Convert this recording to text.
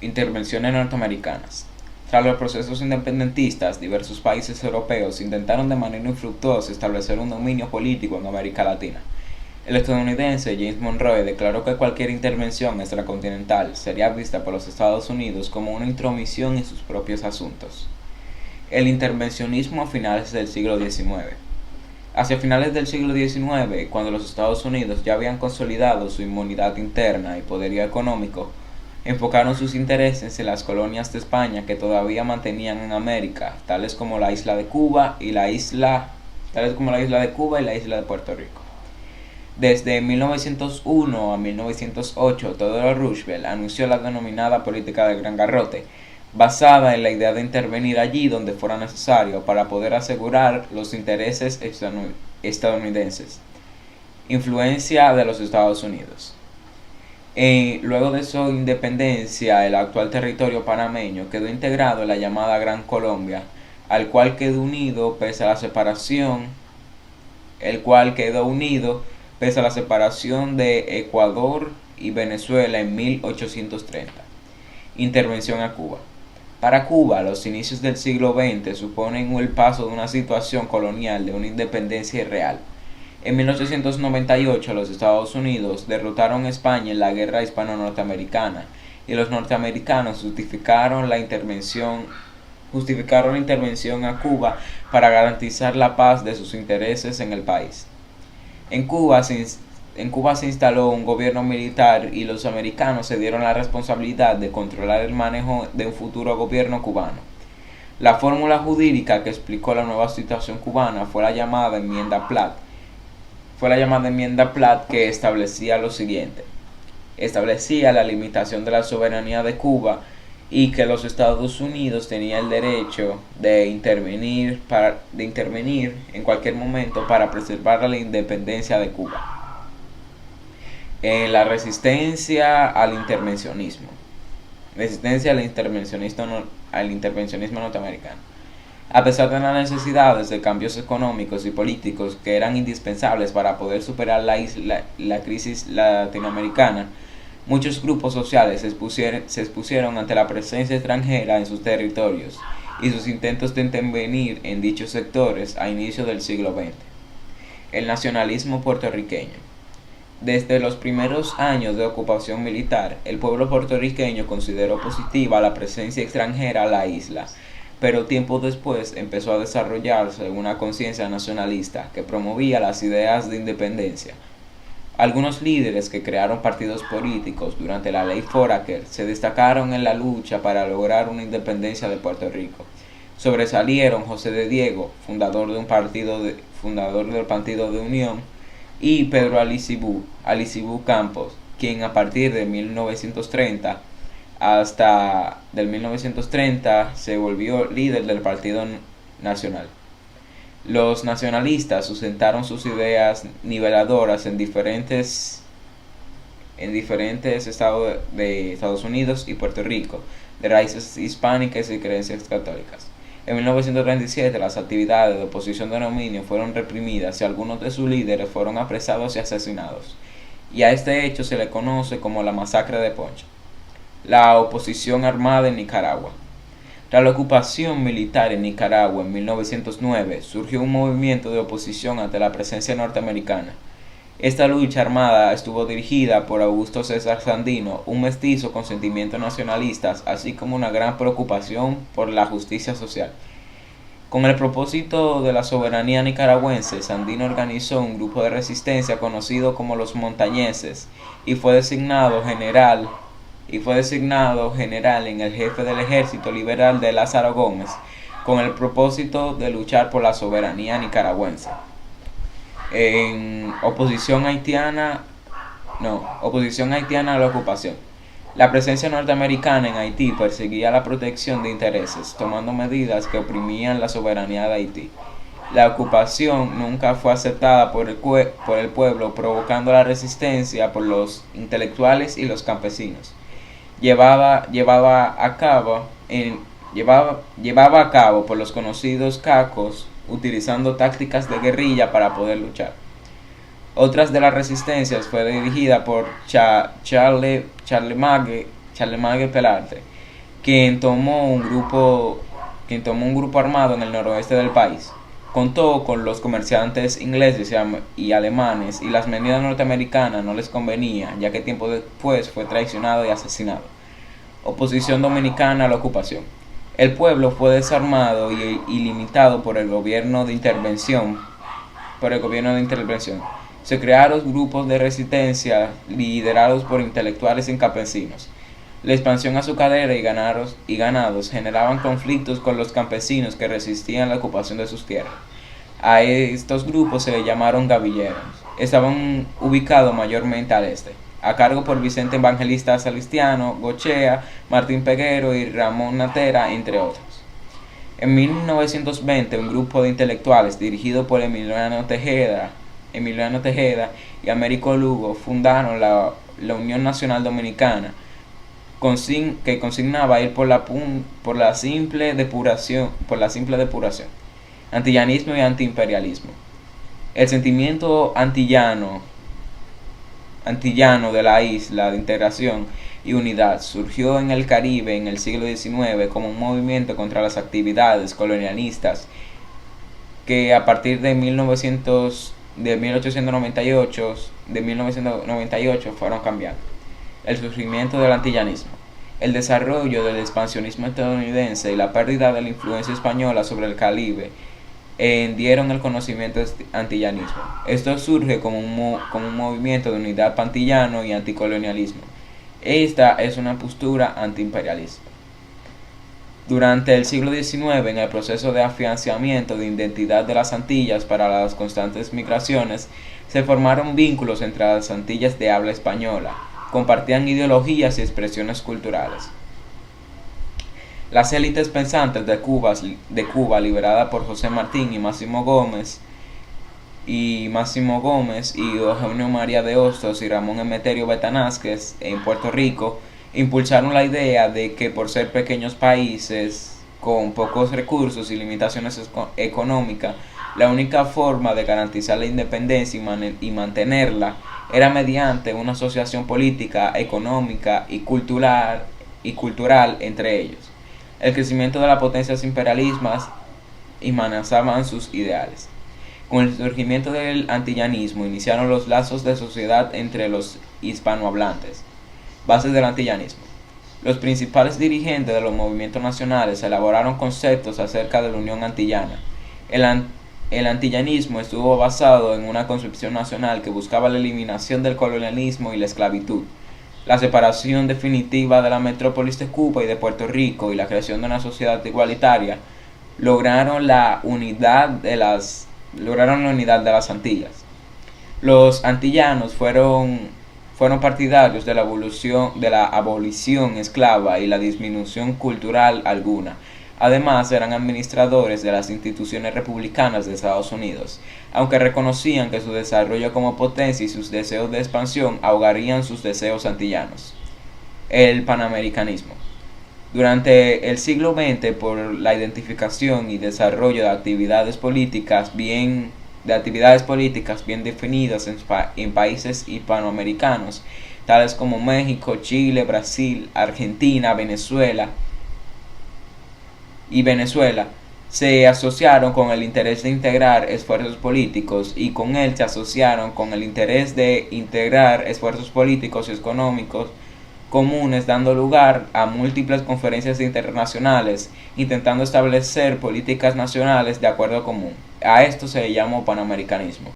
Intervenciones norteamericanas. Tras los procesos independentistas, diversos países europeos intentaron de manera infructuosa establecer un dominio político en América Latina. El estadounidense James Monroe declaró que cualquier intervención extracontinental sería vista por los Estados Unidos como una intromisión en sus propios asuntos. El intervencionismo a finales del siglo XIX. Hacia finales del siglo XIX, cuando los Estados Unidos ya habían consolidado su inmunidad interna y poderío económico, enfocaron sus intereses en las colonias de España que todavía mantenían en América, tales como la isla de Cuba y la isla de Puerto Rico. Desde 1901 a 1908, Theodore Roosevelt anunció la denominada política del Gran Garrote, basada en la idea de intervenir allí donde fuera necesario para poder asegurar los intereses estadounidenses. Influencia de los Estados Unidos. Luego de su independencia, el actual territorio panameño quedó integrado en la llamada Gran Colombia, al cual quedó unido pese a la separación de Ecuador y Venezuela en 1830. Intervención a Cuba. Para Cuba, los inicios del siglo XX suponen el paso de una situación colonial de una independencia irreal. En 1898 los Estados Unidos derrotaron a España en la guerra hispano-norteamericana y los norteamericanos justificaron la intervención a Cuba para garantizar la paz de sus intereses en el país. En Cuba se instaló un gobierno militar y los americanos se dieron la responsabilidad de controlar el manejo de un futuro gobierno cubano. La fórmula jurídica que explicó la nueva situación cubana fue la llamada Enmienda Platt. Que establecía lo siguiente. Establecía la limitación de la soberanía de Cuba y que los Estados Unidos tenían el derecho de intervenir en cualquier momento para preservar la independencia de Cuba. La resistencia al intervencionismo. Resistencia al intervencionismo norteamericano. A pesar de las necesidades de cambios económicos y políticos que eran indispensables para poder superar la crisis latinoamericana, muchos grupos sociales se expusieron ante la presencia extranjera en sus territorios y sus intentos de intervenir en dichos sectores a inicios del siglo XX. El nacionalismo puertorriqueño. Desde los primeros años de ocupación militar, el pueblo puertorriqueño consideró positiva la presencia extranjera a la isla, pero tiempo después empezó a desarrollarse una conciencia nacionalista que promovía las ideas de independencia. Algunos líderes que crearon partidos políticos durante la ley Foraker se destacaron en la lucha para lograr una independencia de Puerto Rico. Sobresalieron José de Diego, fundador del Partido de Unión, y Pedro Alicibú Campos, quien a partir de 1930 se volvió líder del Partido Nacional. Los nacionalistas sustentaron sus ideas niveladoras en diferentes estados de Estados Unidos y Puerto Rico, de raíces hispánicas y creencias católicas. En 1937 las actividades de oposición de dominio fueron reprimidas y algunos de sus líderes fueron apresados y asesinados, y a este hecho se le conoce como la masacre de Poncho. La oposición armada en Nicaragua. Tras la ocupación militar en Nicaragua en 1909, surgió un movimiento de oposición ante la presencia norteamericana. Esta lucha armada estuvo dirigida por Augusto César Sandino, un mestizo con sentimientos nacionalistas, así como una gran preocupación por la justicia social. Con el propósito de la soberanía nicaragüense, Sandino organizó un grupo de resistencia conocido como los Montañeses y fue designado general en el jefe del ejército liberal de Lázaro Gómez, con el propósito de luchar por la soberanía nicaragüense. En oposición haitiana a la ocupación. La presencia norteamericana en Haití perseguía la protección de intereses, tomando medidas que oprimían la soberanía de Haití. La ocupación nunca fue aceptada por el pueblo, provocando la resistencia por los intelectuales y los campesinos. Llevaba a cabo por los conocidos cacos, utilizando tácticas de guerrilla para poder luchar. Otras de las resistencias fue dirigida por Charlemagne Pelarte, quien tomó un grupo, quien tomó un grupo armado en el noroeste del país. Contó con los comerciantes ingleses y alemanes, y las medidas norteamericanas no les convenían, ya que tiempo después fue traicionado y asesinado. Oposición dominicana a la ocupación. El pueblo fue desarmado y limitado por el gobierno de intervención. Se crearon grupos de resistencia liderados por intelectuales y campesinos. La expansión azucarera y ganados generaban conflictos con los campesinos que resistían la ocupación de sus tierras. A estos grupos se les llamaron gavilleros. Estaban ubicados mayormente al este, a cargo por Vicente Evangelista Salistiano, Gochea, Martín Peguero y Ramón Natera, entre otros. En 1920, un grupo de intelectuales dirigido por Emiliano Tejeda y Américo Lugo fundaron la Unión Nacional Dominicana, que consignaba ir por la simple depuración, antillanismo y antiimperialismo. El sentimiento antillano de la isla de integración y unidad surgió en el Caribe en el siglo XIX como un movimiento contra las actividades colonialistas que a partir de 1898 fueron cambiando. El surgimiento del antillanismo. El desarrollo del expansionismo estadounidense y la pérdida de la influencia española sobre el Caribe dieron el conocimiento antillanismo. Esto surge como un movimiento de unidad pantillano y anticolonialismo. Esta es una postura antiimperialista. Durante el siglo XIX, en el proceso de afianzamiento de identidad de las Antillas para las constantes migraciones, se formaron vínculos entre las Antillas de habla española. Compartían ideologías y expresiones culturales. Las élites pensantes de Cuba, liderada por José Martín y Máximo Gómez y Eugenio María de Hostos y Ramón Emeterio Betanázquez en Puerto Rico, impulsaron la idea de que por ser pequeños países con pocos recursos y limitaciones económicas, la única forma de garantizar la independencia y mantenerla era mediante una asociación política, económica y cultural entre ellos. El crecimiento de las potencias imperialistas amenazaban sus ideales. Con el surgimiento del antillanismo iniciaron los lazos de sociedad entre los hispanohablantes. Bases del antillanismo. Los principales dirigentes de los movimientos nacionales elaboraron conceptos acerca de la Unión Antillana. El antillanismo estuvo basado en una concepción nacional que buscaba la eliminación del colonialismo y la esclavitud, la separación definitiva de la metrópolis de Cuba y de Puerto Rico y la creación de una sociedad igualitaria. Lograron la unidad de las Antillas. Los antillanos fueron partidarios de la abolición esclava y la disminución cultural alguna. Además, eran administradores de las instituciones republicanas de Estados Unidos, aunque reconocían que su desarrollo como potencia y sus deseos de expansión ahogarían sus deseos antillanos. El panamericanismo. Durante el siglo XX, por la identificación y desarrollo de actividades políticas bien definidas en países hispanoamericanos, tales como México, Chile, Brasil, Argentina, Venezuela, se asociaron con el interés de integrar esfuerzos políticos y con él se asociaron con el interés de integrar esfuerzos políticos y económicos comunes, dando lugar a múltiples conferencias internacionales intentando establecer políticas nacionales de acuerdo común. A esto se llamó panamericanismo.